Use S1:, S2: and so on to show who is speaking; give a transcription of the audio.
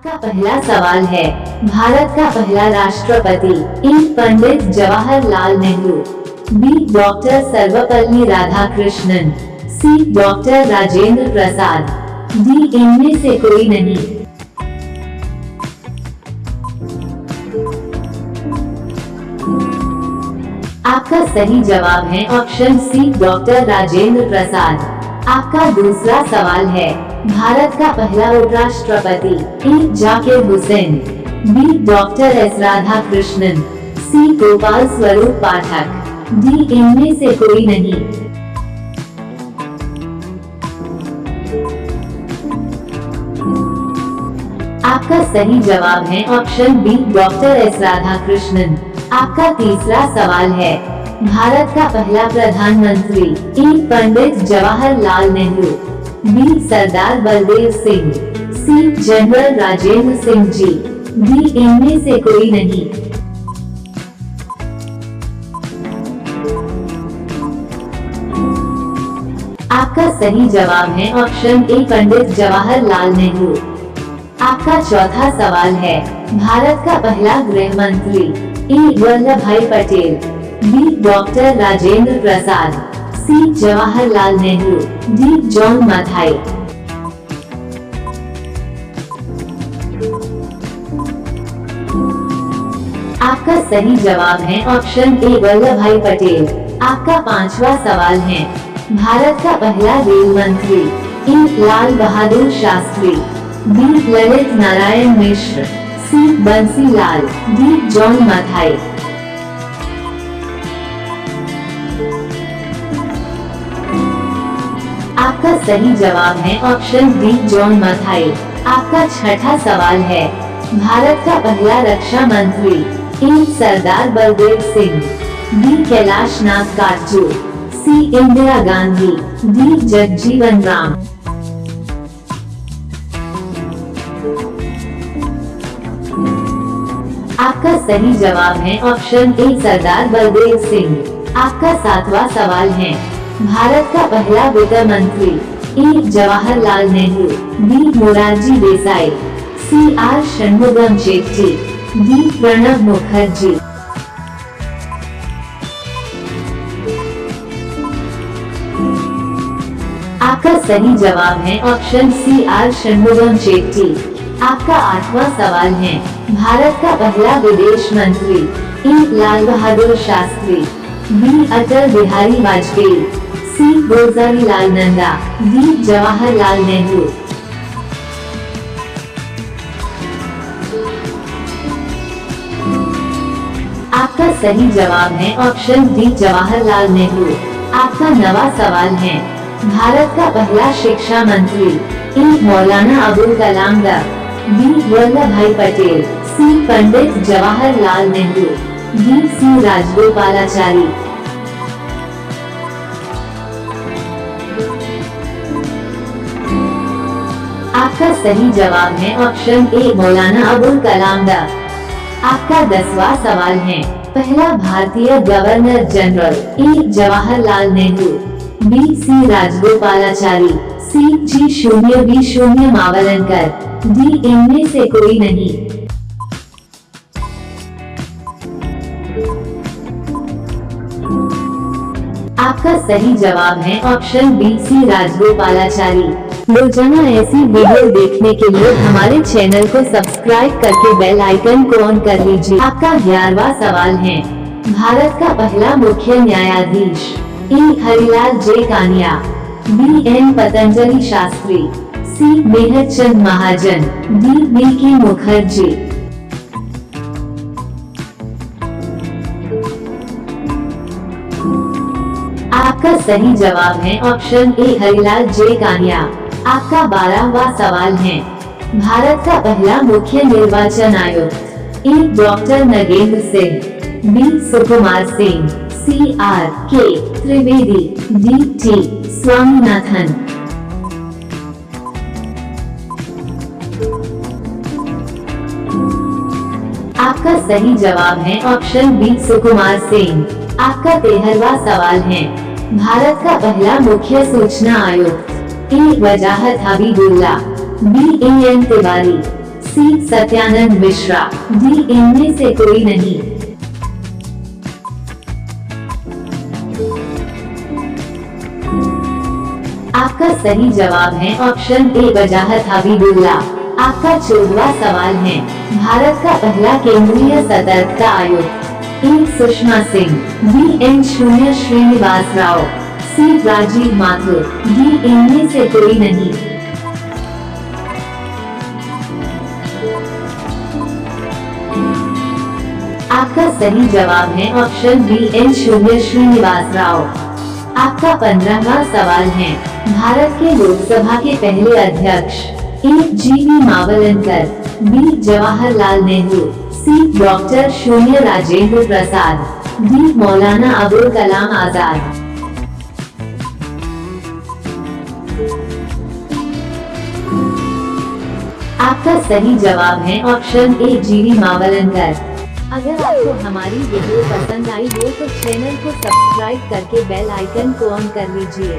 S1: आपका पहला सवाल है, भारत का पहला राष्ट्रपति A Pandit Jawaharlal Nehru, B doctor Sarvepalli Radhakrishnan, C doctor Rajendra Prasad, D इनमें से कोई नहीं। आपका सही जवाब है option C doctor Rajendra Prasad. आपका दूसरा सवाल है, भारत का पहला उपराष्ट्रपति A Zakir Hussain, B doctor S Radhakrishnan, C Gopal Swarup Pathak, D इनमें से कोई नहीं। आपका सही जवाब है option B doctor S Radhakrishnan. आपका तीसरा सवाल है, भारत का पहला प्रधानमंत्री A Pandit Jawaharlal Nehru, B Sardar Baldev Singh, C general Rajendra Singh ji, D इनमें से कोई नहीं। आपका सही जवाब है ऑप्शन ए पंडित जवाहरलाल नेहरू। आपका चौथा सवाल है, भारत का पहला गृह मंत्री ए वल्लभ भाई पटेल, बी डॉक्टर राजेंद्र प्रसाद, सी जवाहरलाल नेहरू, डी जॉन मथाई। आपका सही जवाब है ऑप्शन ए वल्लभ भाई पटेल। आपका पांचवा सवाल है, भारत का पहला रेल मंत्री A Lal Bahadur Shastri, B Lalit Narayan Mishra, C Bansi Lal, D John Mathai. आपका सही जवाब है ऑप्शन डी जॉन मथाई। आपका छठा सवाल है, भारत का पहला रक्षा मंत्री A Sardar Baldev Singh, B Kailash Nath Katju, C Indira Gandhi, D Jagjivan Ram. आपका सही जवाब है ऑप्शन ए सरदार बलदेव सिंह। आपका सातवां सवाल है, भारत का पहला वित्त मंत्री A Jawaharlal Nehru, B Morarji Desai, C R Shanmukham Chetty, D Pranab Mukherjee. आपका सही जवाब है option C R Shanmukham Chetty. आपका आठवां सवाल है, भारत का पहला विदेश मंत्री A Lal Bahadur Shastri, B Atal Bihari Vajpayee, C Gulzarilal Nanda, D Jawaharlal Nehru. आपका सही जवाब है ऑप्शन डी जवाहरलाल नेहरू। आपका नवा सवाल है, भारत का पहला शिक्षा मंत्री ए मौलाना अबुल कलाम दा, बी वल्लभ भाई पटेल, सी पंडित जवाहरलाल नेहरू, डी सी राजगोपालाचारी। आपका सही जवाब है ऑप्शन ए मौलाना अबुल कलाम दा। आपका 10वां सवाल है, पहला भारतीय governor general A Jawaharlal Nehru, B C Rajagopalachari, C G0B0 Mavalankar, D इनमें से कोई नहीं। आपका सही जवाब है ऑप्शन बी सी राजगोपालाचारी। रोजाना ऐसी वीडियो देखने के लिए हमारे चैनल को सब्सक्राइब करके बेल आइकन को ऑन कर लीजिए। आपका 11वां सवाल है, भारत का पहला मुख्य न्यायाधीश ए हरिलाल जे कानिया, बी एन पतंजलि शास्त्री, सी मेहरचंद महाजन, डी वी.के. मुखर्जी। आपका सही जवाब है ऑप्शन ए हरिलाल जे कानिया। आपका 12वां सवाल है, भारत का पहला मुख्य निर्वाचन आयुक्त ए डॉक्टर नगेंद्र सिंह, बी सुकुमार सिंह, सी आर के त्रिवेदी, डी टी स्वामीनाथन। आपका सही जवाब है ऑप्शन बी सुकुमार सिंह। आपका 13वां सवाल है, भारत का पहला मुख्य सूचना आयुक्त ए वजाहत Habibullah, B A N Tiwari, C Satyanand Mishra, D इनमें से कोई नहीं। आपका सही जवाब है ऑप्शन ए वजाहत हबीबुल्लाह। आपका 14वां सवाल है, भारत का पहला केंद्रीय सतर्कता आयुक्त ए सुषमा सिंह, बी एन शून्य श्रीनिवास राव, सी राजीव माथुर, डी इनमें से कोई नहीं। आपका सही जवाब है ऑप्शन बी एन शून्य श्रीनिवास राव। आपका 15वां सवाल है, भारत के लोकसभा के पहले अध्यक्ष ए जी.वी. मावलंकर, बी जवाहरलाल नेहरू, सी डॉक्टर शून्य राजेंद्र प्रसाद, डी मौलाना अबुल कलाम आजाद। आपका सही जवाब है ऑप्शन ए जी.वी. मावलंकर। अगर आपको हमारी वीडियो पसंद आई हो तो चैनल को सब्सक्राइब करके बेल आइकन को ऑन कर लीजिए।